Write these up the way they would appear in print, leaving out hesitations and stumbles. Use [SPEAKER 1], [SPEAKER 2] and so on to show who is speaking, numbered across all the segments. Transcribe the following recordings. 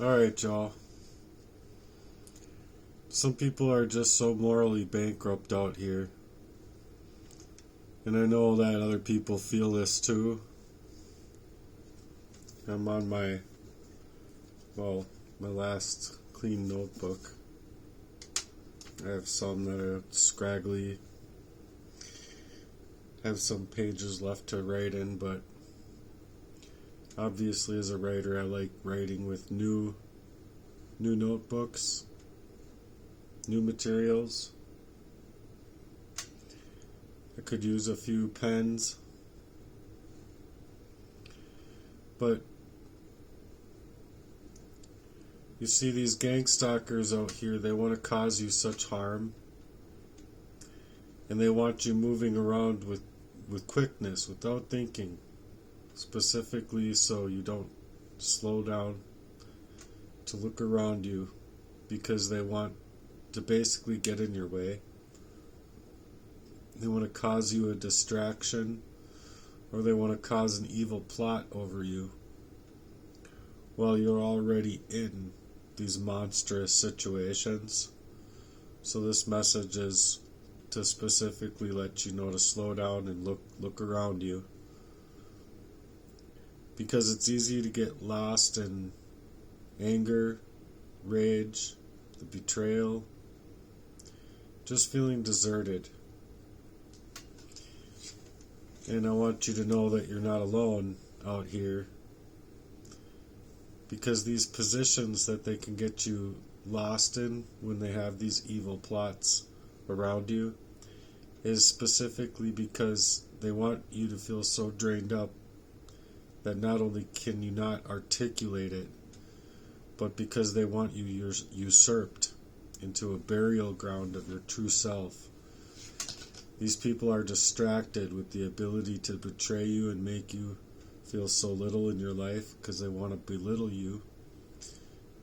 [SPEAKER 1] Alright, y'all. Some people are just so morally bankrupt out here. And I know that other people feel this too. I'm on my last clean notebook. I have some that are scraggly. Have some pages left to write in, but obviously as a writer I like writing with new notebooks, new materials. I could use a few pens, but you see these gangstalkers out here, they want to cause you such harm, and they want you moving around with quickness, without thinking, specifically so you don't slow down to look around you, because they want to basically get in your way. They want to cause you a distraction, or they want to cause an evil plot over you while you're already in these monstrous situations. So this message is to specifically let you know to slow down and look around you, because it's easy to get lost in anger, rage, the betrayal, just feeling deserted. And I want you to know that you're not alone out here, because these positions that they can get you lost in when they have these evil plots around you is specifically because they want you to feel so drained up that not only can you not articulate it, but because they want you usurped into a burial ground of your true self. These people are distracted with the ability to betray you and make you feel so little in your life, because they want to belittle you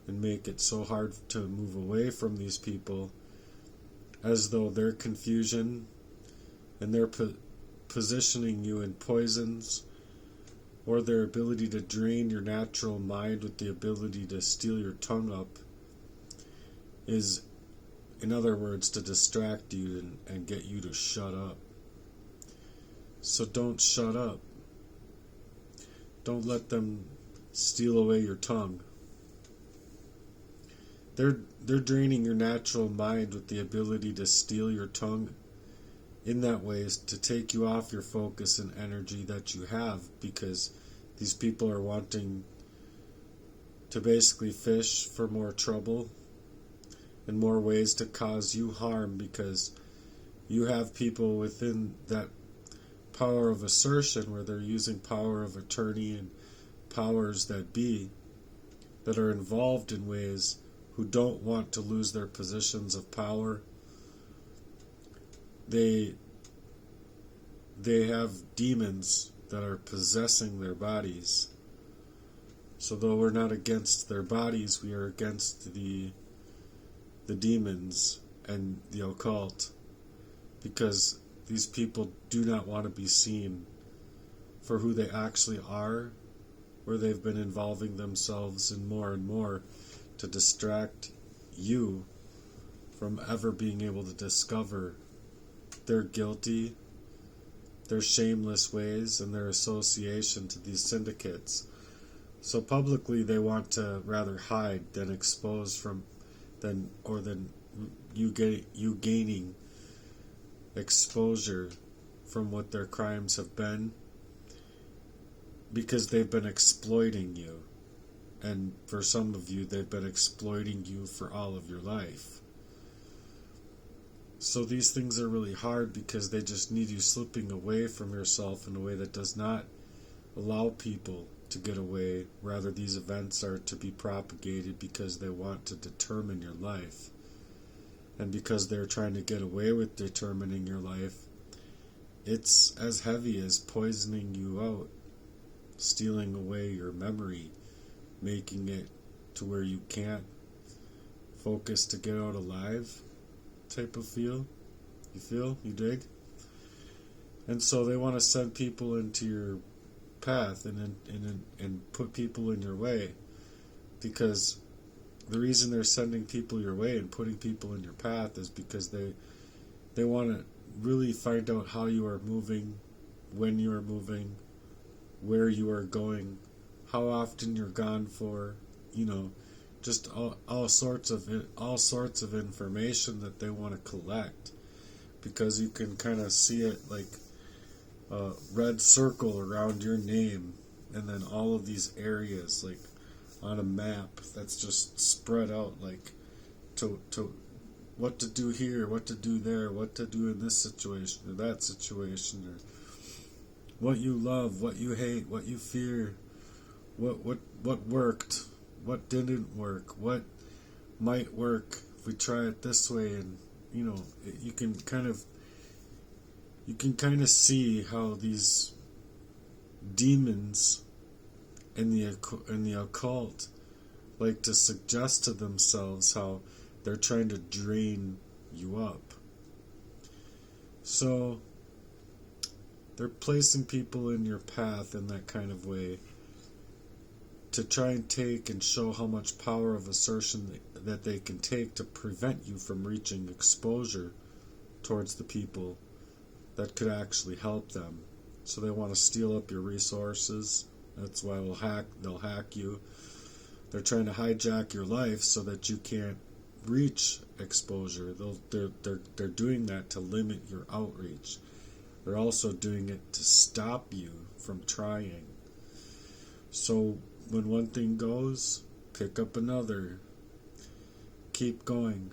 [SPEAKER 1] and make it so hard to move away from these people, as though their confusion and their positioning you in poisons, or their ability to drain your natural mind with the ability to steal your tongue up, is, in other words, to distract you and get you to shut up. So don't shut up. Don't let them steal away your tongue. They're draining your natural mind with the ability to steal your tongue in that way, is to take you off your focus and energy that you have, because these people are wanting to basically fish for more trouble and more ways to cause you harm, because you have people within that power of assertion where they're using power of attorney and powers that be, that are involved in ways who don't want to lose their positions of power. They have demons that are possessing their bodies. So though we're not against their bodies, we are against the demons and the occult, because these people do not want to be seen for who they actually are, where they've been involving themselves in more and more to distract you from ever being able to discover their guilty, their shameless ways, and their association to these syndicates. So publicly they want to rather hide than expose than you gaining exposure from what their crimes have been, because they've been exploiting you. And for some of you, they've been exploiting you for all of your life. So these things are really hard, because they just need you slipping away from yourself in a way that does not allow people to get away. Rather, these events are to be propagated because they want to determine your life. And because they're trying to get away with determining your life, it's as heavy as poisoning you out, stealing away your memory, making it to where you can't focus to get out alive type of feel. You dig? And so they want to send people into your path and put people in your way, because the reason they're sending people your way and putting people in your path is because they want to really find out how you are moving, when you are moving, where you are going, how often you're gone for, just all sorts of information that they want to collect, because you can kind of see it like a red circle around your name, and then all of these areas like on a map that's just spread out, like to what to do here, what to do there, what to do in this situation or that situation, or what you love, what you hate, what you fear, what worked, what didn't work, what might work if we try it this way. And you can kind of see how these demons in the occult like to suggest to themselves how they're trying to drain you up. So they're placing people in your path in that kind of way to try and take and show how much power of assertion that they can take to prevent you from reaching exposure towards the people that could actually help them. So they want to steal up your resources. That's why they'll hack you. They're trying to hijack your life so that you can't reach exposure. They're doing that to limit your outreach. They're also doing it to stop you from trying. So when one thing goes, pick up another. Keep going.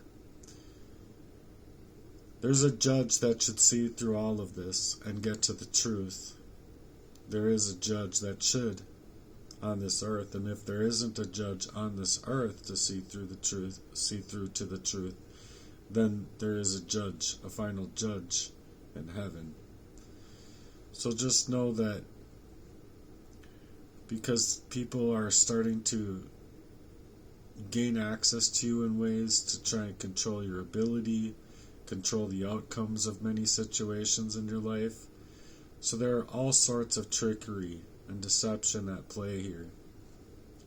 [SPEAKER 1] There's a judge that should see through all of this and get to the truth. There is a judge that should on this earth, and if there isn't a judge on this earth to see through to the truth, then there is a judge, a final judge in heaven. So just know that because people are starting to gain access to you in ways to try and control your ability, control the outcomes of many situations in your life. So there are all sorts of trickery and deception at play here.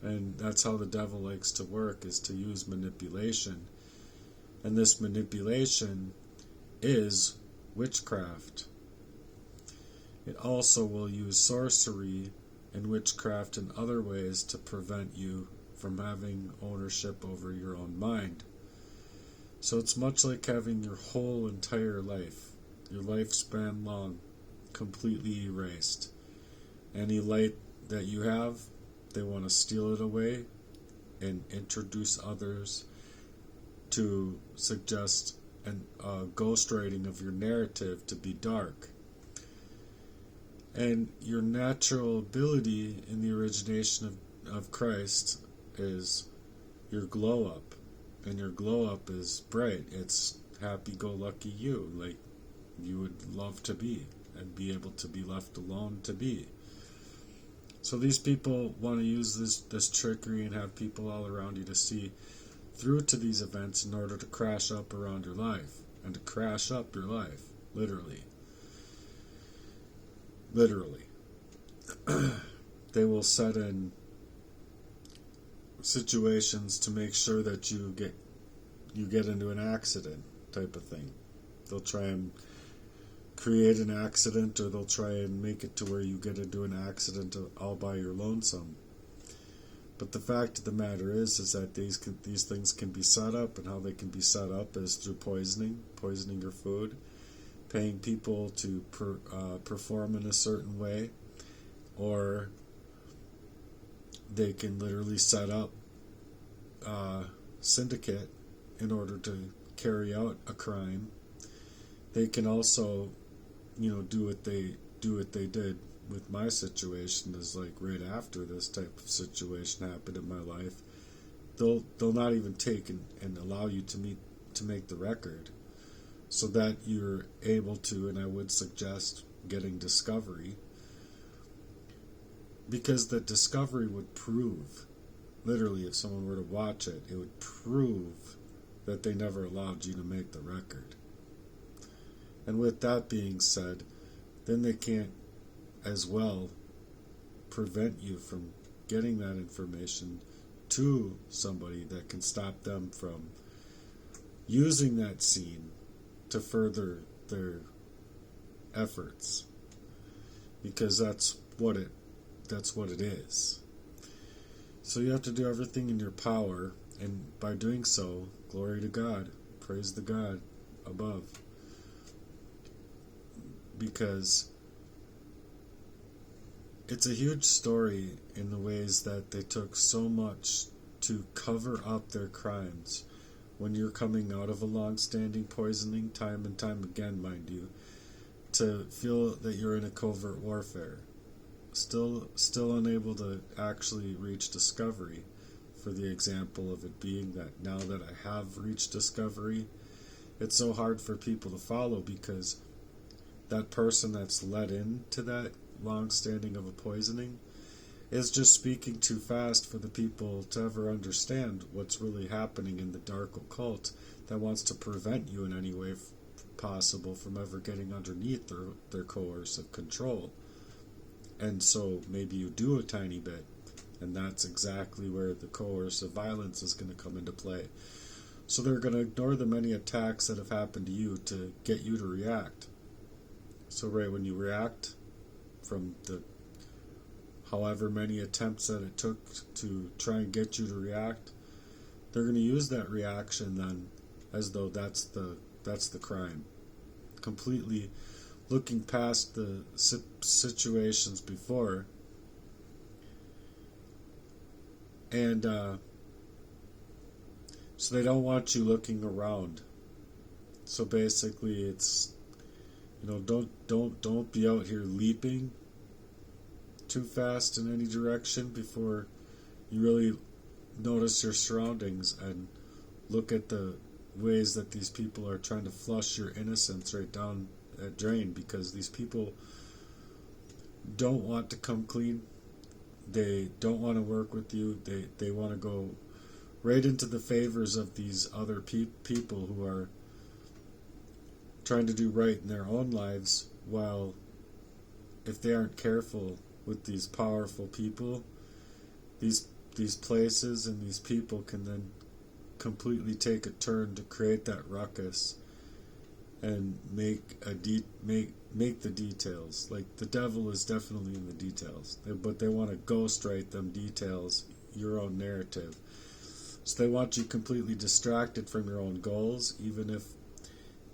[SPEAKER 1] And that's how the devil likes to work, is to use manipulation. And this manipulation is witchcraft. It also will use sorcery and witchcraft in other ways to prevent you from having ownership over your own mind. So it's much like having your whole entire life, your lifespan long, completely erased. Any light that you have, they want to steal it away and introduce others to suggest a ghostwriting of your narrative to be dark. And your natural ability in the origination of Christ is your glow up. And your glow up is bright. It's happy-go-lucky you, like you would love to be and be able to be left alone to be. So these people want to use this trickery and have people all around you to see through to these events in order to crash up around your life. And to crash up your life, literally. They will set in situations to make sure that you get into an accident type of thing. They'll try and create an accident, or they'll try and make it to where you get into an accident all by your lonesome. But the fact of the matter is that these things can be set up, and how they can be set up is through poisoning your food, paying people to perform in a certain way, or they can literally set up a syndicate in order to carry out a crime. They can also, do what they did with my situation, is like right after this type of situation happened in my life, they'll not even take and allow you to make the record, so that you're able to, and I would suggest getting discovery, because the discovery would prove, literally, if someone were to watch it, it would prove that they never allowed you to make the record. And with that being said, then they can't as well prevent you from getting that information to somebody that can stop them from using that scene to further their efforts, because that's what it is. So you have to do everything in your power, and by doing so, glory to God, praise the God above, because it's a huge story in the ways that they took so much to cover up their crimes. When you're coming out of a long-standing poisoning, time and time again, mind you, to feel that you're in a covert warfare, still unable to actually reach discovery, for the example of it being that now that I have reached discovery, it's so hard for people to follow, because that person that's led into that long-standing of a poisoning is just speaking too fast for the people to ever understand what's really happening in the dark occult that wants to prevent you in any way possible from ever getting underneath their coercive control. And so maybe you do a tiny bit, and that's exactly where the coercive violence is going to come into play. So they're going to ignore the many attacks that have happened to you to get you to react. So right when you react from the however many attempts that it took to try and get you to react, they're going to use that reaction then as though that's the crime, completely looking past the situations before, and so they don't want you looking around. So basically, it's, don't be out here leaping too fast in any direction before you really notice your surroundings and look at the ways that these people are trying to flush your innocence right down that drain, because these people don't want to come clean. They don't want to work with you. They want to go right into the favors of these other people who are trying to do right in their own lives, while if they aren't careful with these powerful people, these places and these people can then completely take a turn to create that ruckus and make the details. Like, the devil is definitely in the details, but they want to ghostwrite them details, your own narrative. So they want you completely distracted from your own goals, even if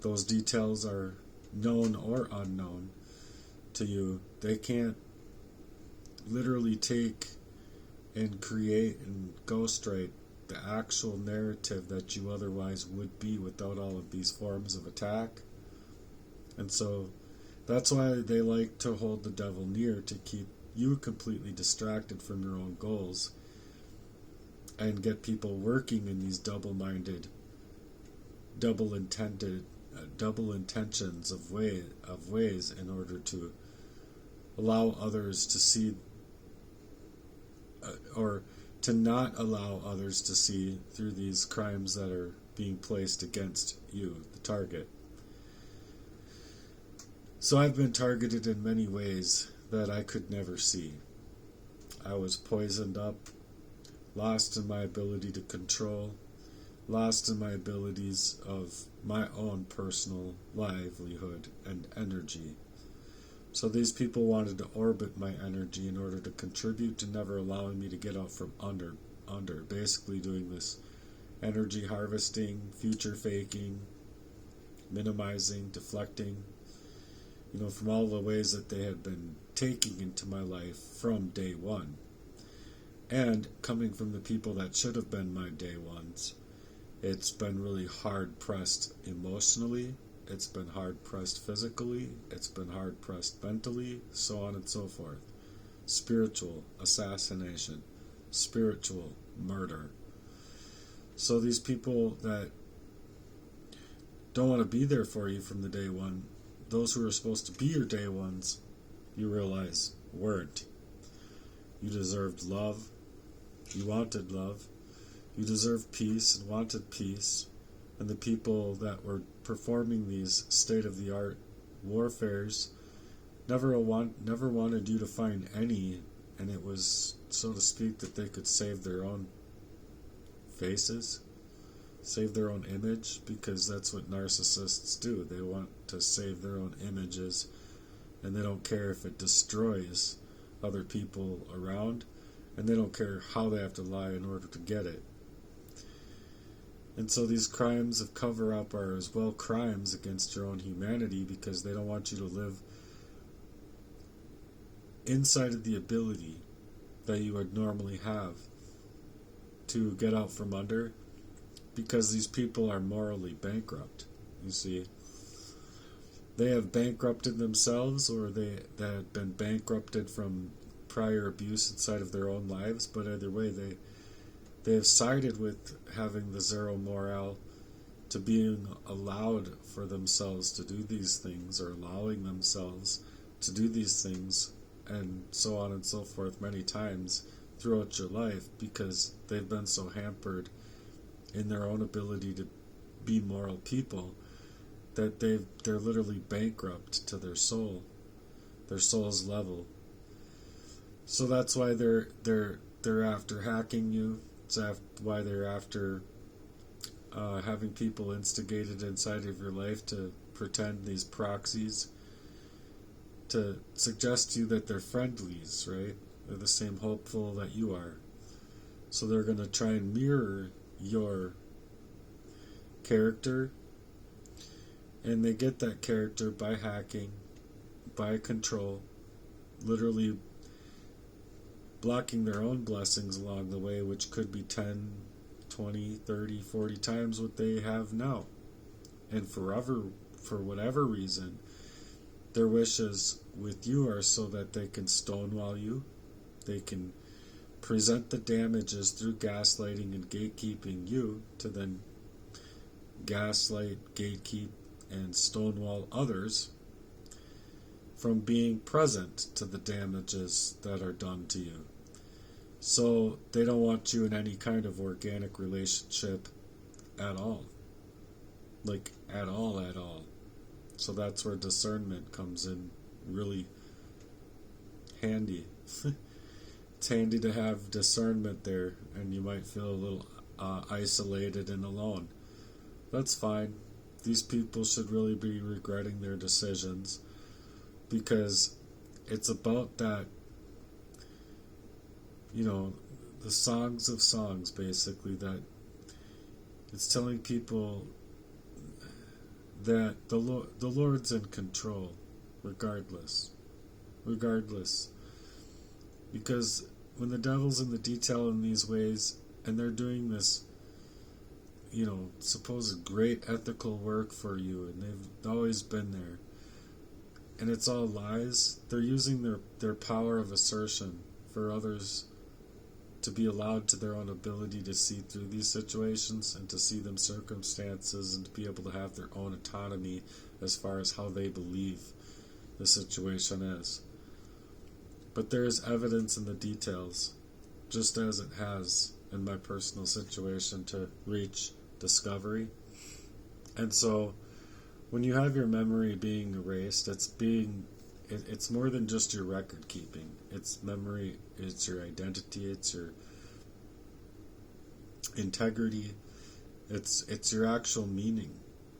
[SPEAKER 1] those details are known or unknown to you. They can't literally take and create and ghostwrite the actual narrative that you otherwise would be without all of these forms of attack. And so that's why they like to hold the devil near, to keep you completely distracted from your own goals and get people working in these double-minded, double intentions of ways in order to allow others to see, or to not allow others to see through these crimes that are being placed against you, the target. So I've been targeted in many ways that I could never see. I was poisoned up, lost in my ability to control, lost in my abilities of my own personal livelihood and energy. So these people wanted to orbit my energy in order to contribute to never allowing me to get out from under, basically doing this energy harvesting, future faking, minimizing, deflecting, from all the ways that they had been taking into my life from day one. And coming from the people that should have been my day ones, it's been really hard-pressed emotionally, it's been hard-pressed physically, it's been hard-pressed mentally, so on and so forth. Spiritual assassination, spiritual murder. So these people that don't want to be there for you from the day one, those who are supposed to be your day ones, you realize weren't. You deserved love, you wanted love, you deserved peace and wanted peace, and the people that were performing these state-of-the-art warfares never wanted you to find any, and it was, so to speak, that they could save their own faces, save their own image, because that's what narcissists do. They want to save their own images, and they don't care if it destroys other people around, and they don't care how they have to lie in order to get it. And so these crimes of cover-up are as well crimes against your own humanity, because they don't want you to live inside of the ability that you would normally have to get out from under, because these people are morally bankrupt. You see, they have bankrupted themselves, or they have been bankrupted from prior abuse inside of their own lives, but either way they have sided with having the zero morale to being allowed for themselves to do these things, or allowing themselves to do these things, and so on and so forth many times throughout your life, because they've been so hampered in their own ability to be moral people that they're literally bankrupt to their soul's level. So that's why they're after hacking you. It's why they're after having people instigated inside of your life to pretend these proxies, to suggest to you that they're friendlies, right? They're the same hopeful that you are. So they're going to try and mirror your character, and they get that character by hacking, by control, literally blocking their own blessings along the way, which could be 10, 20, 30, 40 times what they have now. And for whatever reason, their wishes with you are so that they can stonewall you, they can present the damages through gaslighting and gatekeeping you, to then gaslight, gatekeep, and stonewall others from being present to the damages that are done to you. So they don't want you in any kind of organic relationship at all. Like, at all. So that's where discernment comes in really handy. It's handy to have discernment there, and you might feel a little isolated and alone. That's fine. These people should really be regretting their decisions, because it's about that, the songs of songs, basically, that it's telling people that the Lord's in control, regardless. Because when the devil's in the detail in these ways, and they're doing this, supposed great ethical work for you, and they've always been there, and it's all lies, they're using their power of assertion for others to be allowed to their own ability to see through these situations, and to see them circumstances, and to be able to have their own autonomy as far as how they believe the situation is. But there is evidence in the details, just as it has in my personal situation, to reach discovery. And so when you have your memory being erased, it's more than just your record keeping. It's memory, it's your identity, it's your integrity, it's your actual meaning.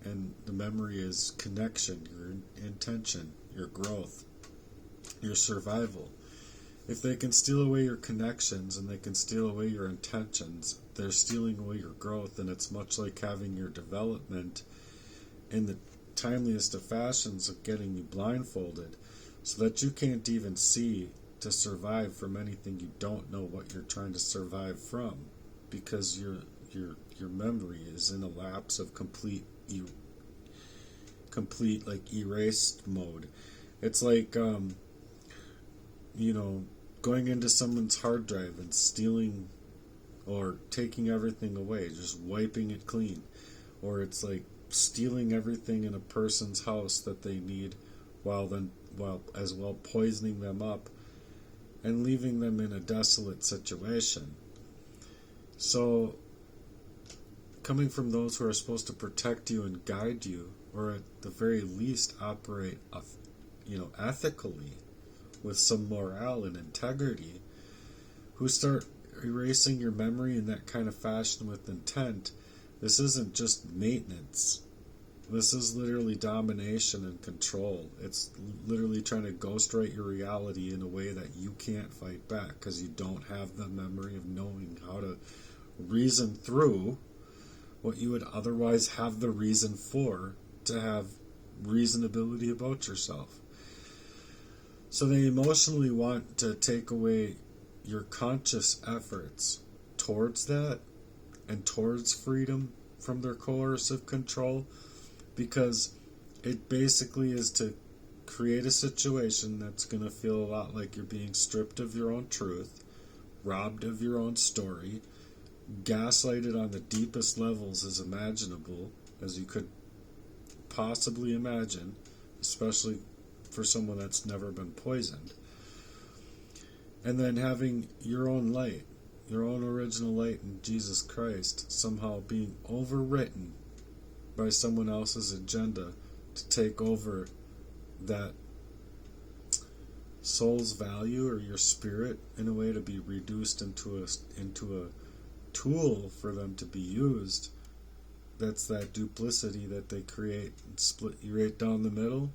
[SPEAKER 1] And the memory is connection, your intention, your growth, your survival. If they can steal away your connections and they can steal away your intentions, they're stealing away your growth. And it's much like having your development in the timeliest of fashions of getting you blindfolded, so that you can't even see to survive from anything you don't know what you're trying to survive from, because your memory is in a lapse of complete like erased mode. It's like going into someone's hard drive and stealing or taking everything away, just wiping it clean. Or it's like stealing everything in a person's house that they need, while as well poisoning them up and leaving them in a desolate situation. So coming from those who are supposed to protect you and guide you, or at the very least operate ethically with some morale and integrity, who start erasing your memory in that kind of fashion with intent, this isn't just maintenance. This is literally domination and control. It's literally trying to ghostwrite your reality in a way that you can't fight back because you don't have the memory of knowing how to reason through what you would otherwise have the reason for, to have reasonability about yourself. So they emotionally want to take away your conscious efforts towards that and towards freedom from their coercive control, because it basically is to create a situation that's going to feel a lot like you're being stripped of your own truth, robbed of your own story, gaslighted on the deepest levels as imaginable as you could possibly imagine, especially for someone that's never been poisoned. And then having your own light, your own original light in Jesus Christ, somehow being overwritten by someone else's agenda to take over that soul's value or your spirit in a way to be reduced into a tool for them to be used. That's that duplicity that they create and split you right down the middle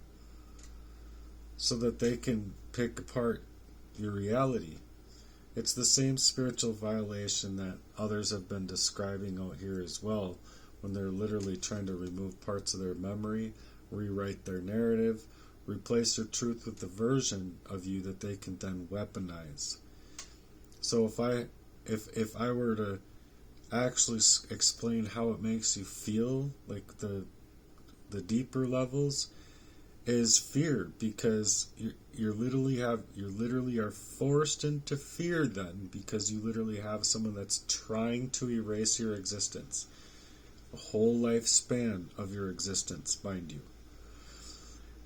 [SPEAKER 1] so that they can pick apart your reality. It's the same spiritual violation that others have been describing out here as well, when they're literally trying to remove parts of their memory, rewrite their narrative, replace your truth with the version of you that they can then weaponize. So if I were to actually explain how it makes you feel, like the deeper levels, is fear, because you literally are forced into fear then, because you literally have someone that's trying to erase your existence, a whole lifespan of your existence, mind you.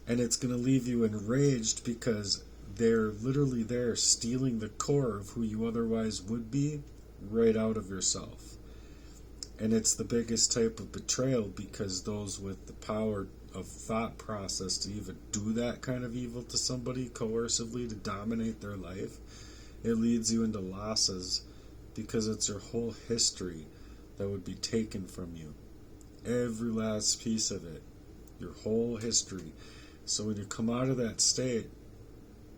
[SPEAKER 1] And it's going to leave you enraged because they're literally there stealing the core of who you otherwise would be right out of yourself. And it's the biggest type of betrayal, because those with the power of thought process to even do that kind of evil to somebody coercively to dominate their life, it leads you into losses, because it's your whole history that would be taken from you. Every last piece of it. Your whole history. So when you come out of that state,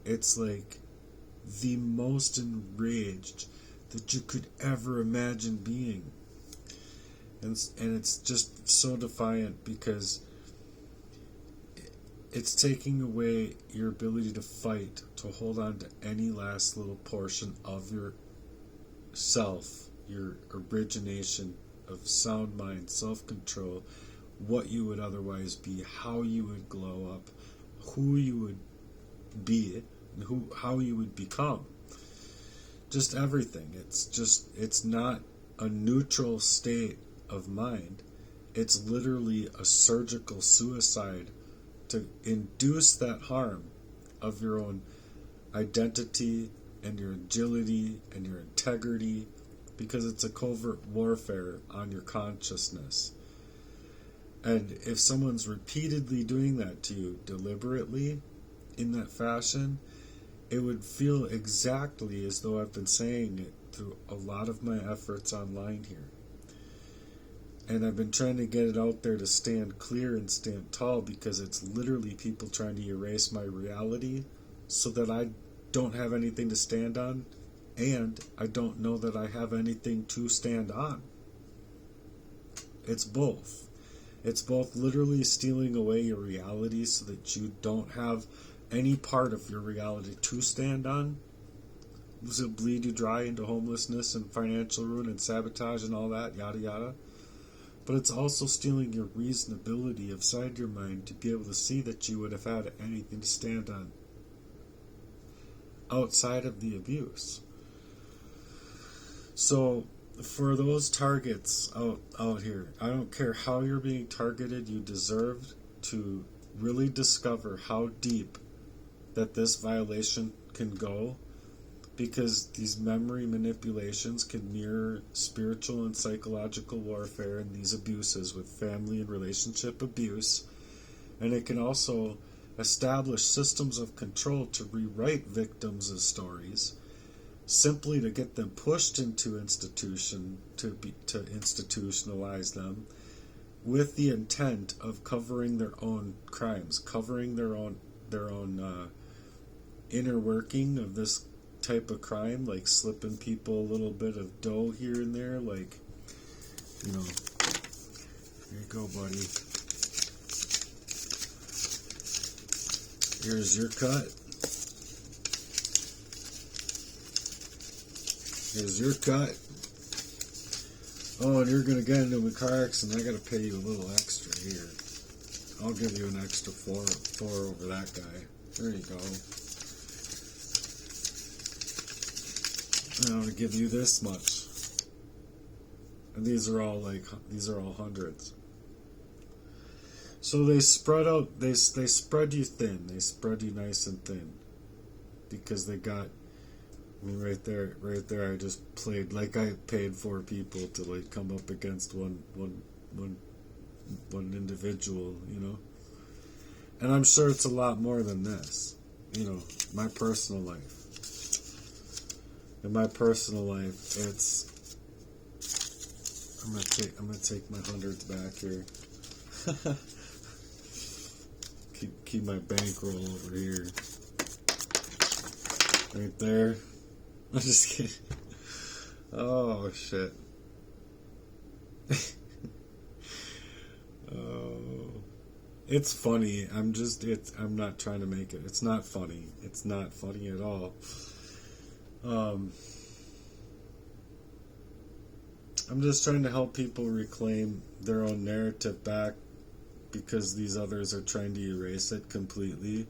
[SPEAKER 1] it's like the most enraged that you could ever imagine being. And it's just so defiant, because it's taking away your ability to fight, to hold on to any last little portion of yourself, your origination of sound mind, self-control, what you would otherwise be, how you would glow up, who you would be, and how you would become. Just everything. It's not a neutral state of mind. It's literally a surgical suicide to induce that harm of your own identity and your agility and your integrity, because it's a covert warfare on your consciousness. And if someone's repeatedly doing that to you deliberately in that fashion, it would feel exactly as though I've been saying it through a lot of my efforts online here. And I've been trying to get it out there to stand clear and stand tall, because it's literally people trying to erase my reality so that I don't have anything to stand on, and I don't know that I have anything to stand on. It's both. It's both literally stealing away your reality so that you don't have any part of your reality to stand on. Does it bleed you dry into homelessness and financial ruin and sabotage and all that, yada yada? But it's also stealing your reasonability outside your mind to be able to see that you would have had anything to stand on outside of the abuse. So for those targets out here, I don't care how you're being targeted, you deserve to really discover how deep that this violation can go, because these memory manipulations can mirror spiritual and psychological warfare and these abuses with family and relationship abuse. And it can also establish systems of control to rewrite victims' stories simply to get them pushed into institution, to institutionalize them with the intent of covering their own crimes, covering their own inner working of this type of crime, like slipping people a little bit of dough here and there, like, you know, here you go, buddy. Here's your cut. Here's your cut. Oh, and you're going to get into a car accident. I got to pay you a little extra here. I'll give you an extra four over that guy. There you go. And I'm going to give you this much. And these are all hundreds. So they spread out, they spread you thin. They spread you nice and thin. Because they got, I mean, right there, I just played, like I paid 4 people to like come up against one individual, you know. And I'm sure it's a lot more than this, you know, my personal life. In my personal life, it's, I'm gonna take my hundreds back here. keep my bankroll over here. Right there. I'm just kidding. Oh shit. Oh, it's funny. I'm not trying to make it. It's not funny. It's not funny at all. I'm just trying to help people reclaim their own narrative back, because these others are trying to erase it completely.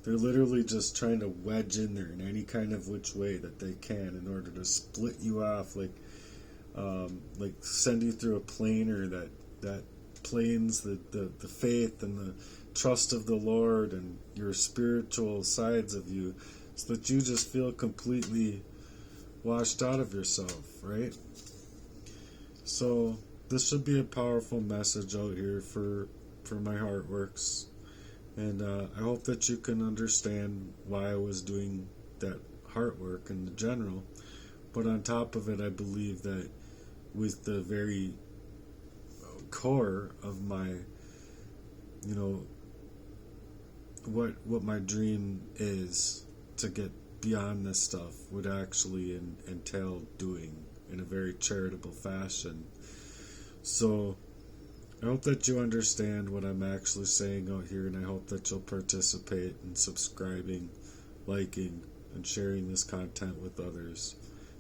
[SPEAKER 1] They're literally just trying to wedge in there in any kind of which way that they can in order to split you off, like send you through a planer that planes the faith and the trust of the Lord and your spiritual sides of you, so that you just feel completely washed out of yourself, right? So this should be a powerful message out here for my Heartworks, and I hope that you can understand why I was doing that heart work in general. But on top of it, I believe that with the very core of my, you know, what my dream is to get beyond this stuff would actually entail doing in a very charitable fashion. So I hope that you understand what I'm actually saying out here, and I hope that you'll participate in subscribing, liking, and sharing this content with others.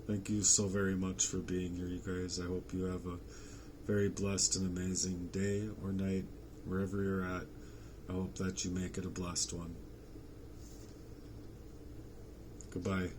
[SPEAKER 1] Thank you so very much for being here, you guys. I hope you have a very blessed and amazing day or night, wherever you're at. I hope that you make it a blessed one. Goodbye.